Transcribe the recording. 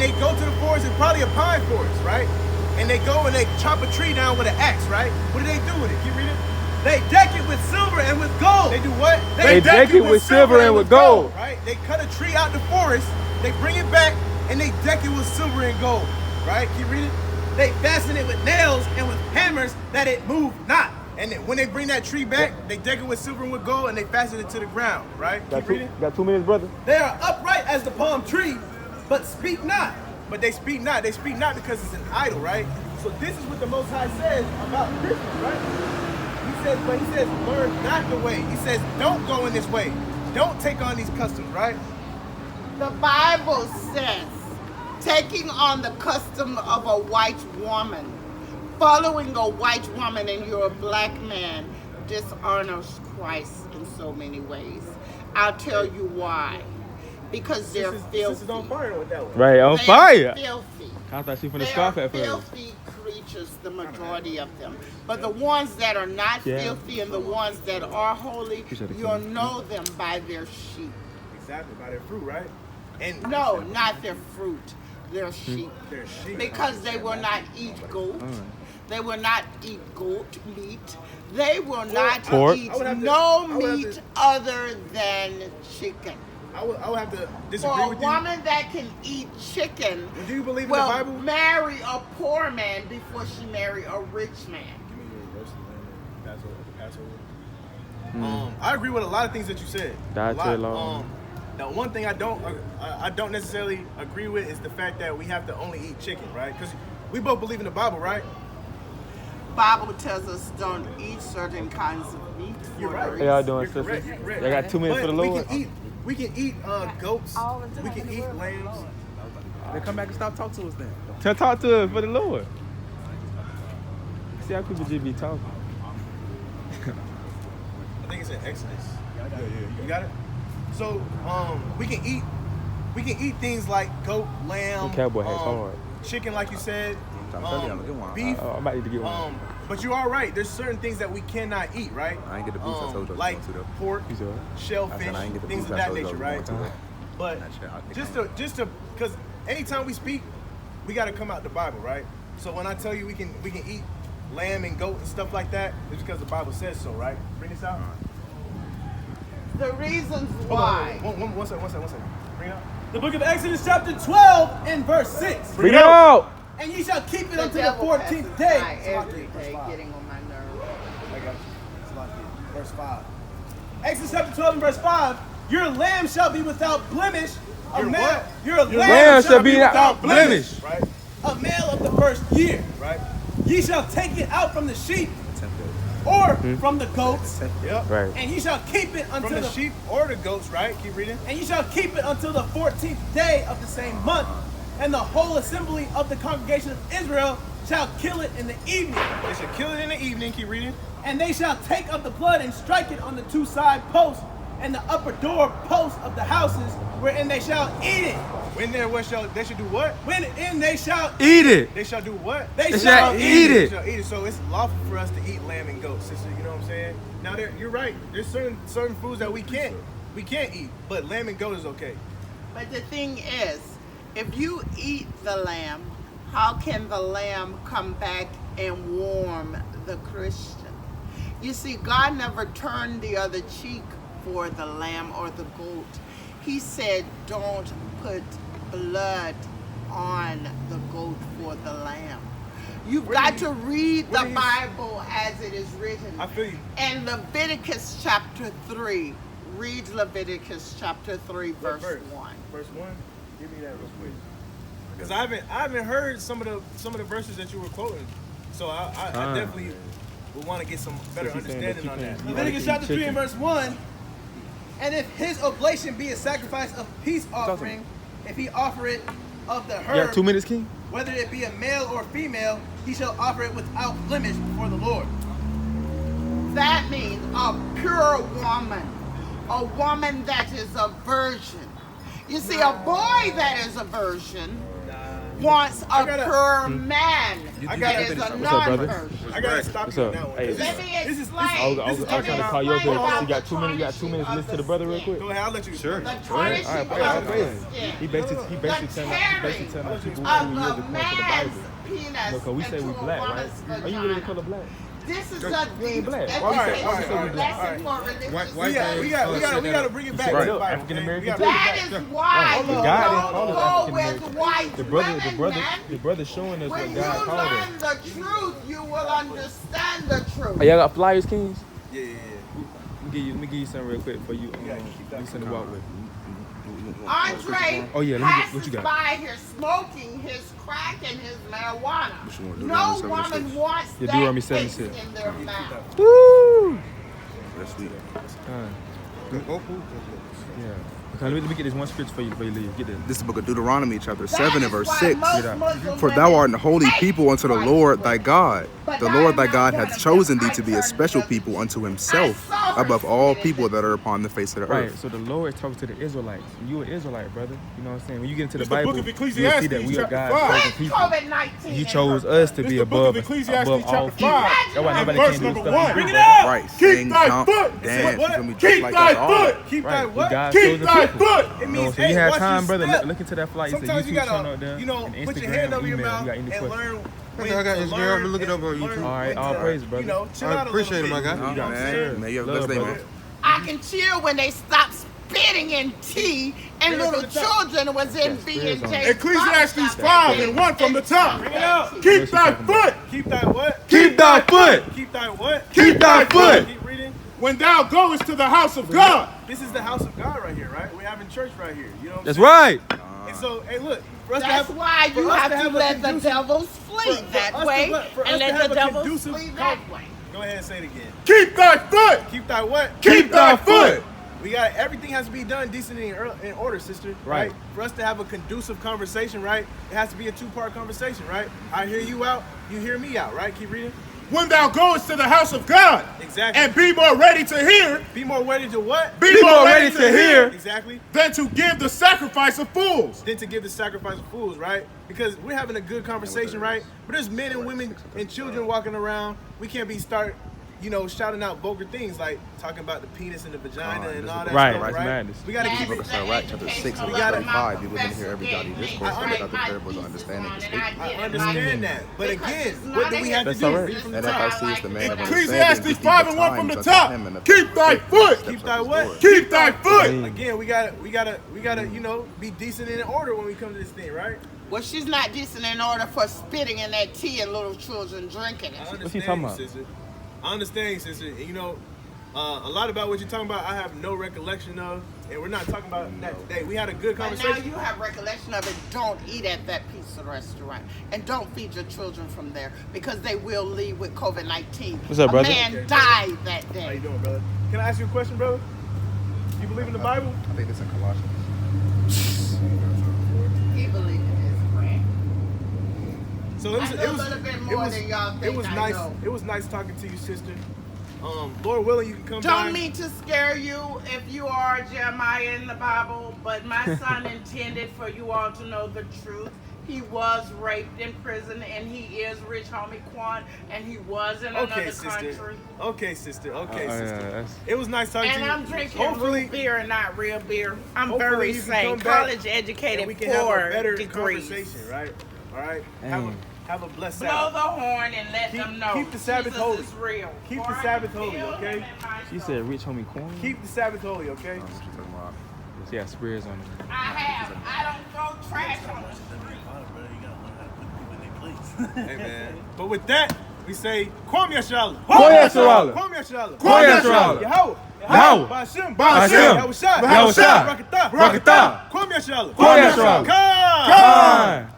they go to the forest, it's probably a pine forest, right? And they go and they chop a tree down with an axe, right? What do they do with it? Keep reading. They deck it with silver and with gold. They do what? They deck it with silver and with gold. Right? They cut a tree out the forest, they bring it back, and they deck it with silver and gold. Right? Keep reading. They fasten it with nails and with hammers that it move not. And then when they bring that tree back, they deck it with silver and with gold, and they fasten it to the ground. Right? Keep reading. Got 2 minutes, brother. They are upright as the palm tree, but speak not. But they speak not. They speak not because it's an idol, right? So this is what the Most High says about Christians, right? He says, learn not the way. He says, don't go in this way. Don't take on these customs, right? The Bible says, taking on the custom of a white woman, following a white woman and you're a black man, dishonors Christ in so many ways. I'll tell you why. Because they're filthy. This is on fire with that one. Right, on fire. Filthy. I thought she from the They scarf are at first. filthy creatures, the majority of them. But the ones that are not filthy and the ones that are holy, you'll know them by their sheep. Exactly, by their fruit, right? And no, not their fruit, their sheep. Their sheep. Because they will not eat goat. They will not eat goat meat. They will not eat no meat other than chicken. I would have to disagree For a with you. woman that can eat chicken, Do you believe in the will Bible? marry a poor man before she marry a rich man. Give me your roasted lamb, Passover. I agree with a lot of things that you said. The one thing I don't necessarily agree with is the fact that we have to only eat chicken, right? Because we both believe in the Bible, right? Bible tells us don't eat certain kinds of meat. You're right. How y'all doing, You're correct. sister? Y'all got 2 minutes for the Lord? We can eat goats. We can eat lambs. Then come back and stop talking to us then. Talk to us for the Lord. See how people just be talking. I think it's in Exodus. You got it? So we can eat things like goat, lamb, Cowboy hat's hard. chicken, like you said, beef. I might need to get one. But you are right. There's certain things that we cannot eat, right? I ain't get the boots I told you I was like going to, though. pork, You said shellfish, I ain't get the things boots of I that told you I nature, was right? going to, But just to, because anytime we speak, we got to come out the Bible, right? So when I tell you we can eat lamb and goat and stuff like that, it's because the Bible says so, right? Bring this out. The reasons why. One second. Bring it out. The book of Exodus chapter 12 and verse 6. Bring it out! And ye shall keep it The until the devil 14th passes day. by every day, getting on my nerves. I got you. Verse 5. Exodus chapter 12 and verse 5. Your lamb shall be without blemish. Your lamb shall be without blemish. Right? A male of the first year. Right? Ye shall take it out from the sheep or from the goats. Yep. Right. And ye shall keep it until the sheep or the goats, right? Keep reading. And ye shall keep it until the 14th day of the same month. And the whole assembly of the congregation of Israel shall kill it in the evening. They shall kill it in the evening. Keep reading. And they shall take up the blood and strike it on the two side posts and the upper door posts of the houses, wherein they shall eat it. When there, what shall they should do what? When in they shall Eat it! They shall do what? They shall eat it. They shall eat it. So it's lawful for us to eat lamb and goat, sister. You know what I'm saying? Now, you're right. There's certain foods that we can't eat, but lamb and goat is okay. But the thing is, if you eat the lamb, how can the lamb come back and warm the Christian? You see, God never turned the other cheek for the lamb or the goat. He said, don't put blood on the goat for the lamb. You've got to read the Bible as it is written. I feel you. And Leviticus chapter 3. Read Leviticus chapter 3, verse 1. Verse 1? Give me that real quick. Because I haven't heard some of the verses that you were quoting. So I definitely would want to get some better understanding on that. Leviticus chapter 3 and verse 1. And if his oblation be a sacrifice of peace offering, if he offer it of the herd, You got 2 minutes, King? whether it be a male or female, he shall offer it without blemish before the Lord. That means a pure woman, a woman that is a virgin. You see, a boy that is a virgin wants a gotta- pure man. I It gotta- is a What's up, brother? non-person. I gotta stop What's you on up? that one. Hey, This is- Let me I was explain. trying to call you up here. About You got the 2 minutes. You got 2 minutes to listen to the brother real quick. Go ahead, I'll let you. Sure. The All right, tarnishing all of right, the praise. skin. He basically telling The us who is tearing the of point the of the Bible. man's penis No, cause we say we into a black, right? woman's Are you really the vagina. color black? This is a We ain't black. education All right, all right, all right. lesson for religious We gotta bring it back to Right. the Bible. African okay? American We gotta That bring it is why Right. you God didn't call don't us go African with American. white The women, man. brother showing us When what you God called us. learn the truth, you will understand the truth. Hey, y'all got flyers, Kings? back. Yeah. Let me give you something real quick for you. gotta keep that You send the walk with. Andre Oh, yeah, let me get- passes what you got? by here smoking his crack and his marijuana. you wanna do, No Deuteronomy woman 7:6? wants Yeah, that Deuteronomy taste 7:6. in their mouth. Woo! That's sweet. Yeah. Okay, let me get this one scripture for you before you leave. Get this. This is the book of Deuteronomy, chapter That 7 is and verse why 6. most Get out. Muslim For thou art women an holy hate people unto the white Lord people. thy God. But The I Lord am thy not God one hath of chosen them. thee to be I a turn special the- people unto I himself saw her above all spit in people the- that are upon the face of the Right, earth. so the Lord talks to the Israelites. You an Israelite, brother. You know what I'm saying? When you get into the It's the Bible, book of you'll see Ecclesiastes, that we are chapter God's 5. chosen With people. COVID-19 He in chose her us to blood. be It's the book above of Ecclesiastes, all chapter people. 5. That's why nobody Verse can do number stuff 1. we do. it up. Right, Keep sing, thy jump, foot. dance, What? you feel me? Keep Just like thy that's all. foot. Keep Right, that we what? God's Keep chosen thy people. foot. It No, means, so you hey, have watch time, your brother. step. Look into that flight. Sometimes you YouTube channel gotta, up there. you know, and put your Instagram, hand over your email. mouth You got any and questions? learn. I got Instagram. I'm gonna look it up on YouTube. All right, all praise, brother. You know, chill I out a appreciate little it, my bit. guy. You know what I'm Man, saying? man, you have a Love, blessed day, brother. man. I can chill when they stop spitting in tea and Bring it little from the top. children was in spirits on B&J. Ecclesiastes 5 and 1 from the top. Bring it up. Keep thy foot. Keep that what? Keep thy foot. Keep that what? Keep thy foot. Keep reading. When thou goest to the house of God. This is the house of God right here, right? We're having church right here. You know what I'm That's saying? right. And so, hey, look. For us to That's have, why for you us have to to have a let the conducive- devils flee for that us to way let- for us and to let have the a devils conducive flee con- that way. Go ahead and say it again. Keep thy foot. Keep that what? Keep thy foot. We got everything has to be done decent in order, sister. Right. For us to have a conducive conversation, right? It has to be a two-part conversation, right? I hear you out, you hear me out, right? Keep reading. When thou goest to the house of God. Exactly. And be more ready to hear. Be more ready to what? Be more ready to hear Exactly. than to give the sacrifice of fools. Than to give the sacrifice of fools, right? Because we're having a good conversation, right? But there's men and women and children walking around. We can't be shouting out vulgar things like talking about the penis and the vagina and all that Right, stuff, right, right? madness. We gotta keep Book it. of Sirach, chapter 6 and We verse gotta- 35. You live in here every godly discourse, but without the parables of understanding is hateful. I understand that, but again, what do we have to That's do? all right. Read from the And if top. I see is the man of Ecclesiastes understanding, 5 and 1 from the top. Keep thy foot. Keep thy what? Keep thy foot. Again, we gotta, be decent and in order when we come to this thing, right? Well, she's not decent in order for spitting in that tea and little children drinking I it. understand What's he talking you, about? sister. I understand you, sister. And a lot about what you're talking about, I have no recollection of, and we're not talking about that today. We had a good But now conversation. you have recollection of it. Don't eat at that pizza restaurant. And don't feed your children from there because they will leave with COVID-19. What's up, brother? A man died that How you day. doing, brother? Can I ask you a question, brother? You believe in the Bible? I think it's in Colossians. He believed in his friend. So I know a little bit more than y'all think it was I nice. know. It was nice talking to you, sister. Lord willing, you can come by. Don't mean to scare you if you are Jeremiah in the Bible, but my son intended for you all to know the truth. He was raped in prison, and he is Rich Homie Quan, and he was in Okay, another sister. country. Okay, sister. Okay, yeah, sister. that's- It was nice talking to And you. I'm drinking Hopefully, root beer and not real beer. I'm hopefully very you can sane, come back college and educated, we can have a 4 better degrees. conversation, right? All right. Dang. Have a blessed Blow Sabbath. the horn and let Keep- them know keep the Sabbath Jesus holy. is real. Keep the For I Sabbath can holy, feel okay? him in my She soul. said, "Rich homie corn." Keep the Sabbath holy, okay? What you talking about? She got spears on it. I don't throw trash on the street. Hey man. But with that, we say, Kwam Yashala. Kwam Yashala. Kwam Yashala. Kwam Yashala. Yahweh. Yahweh. Ba'ashem. Ba'ashem. Yahusha. Yahusha. Rakatah. Rakatah. Kwam Yashala. Kwam Yashala. Khan. Khan.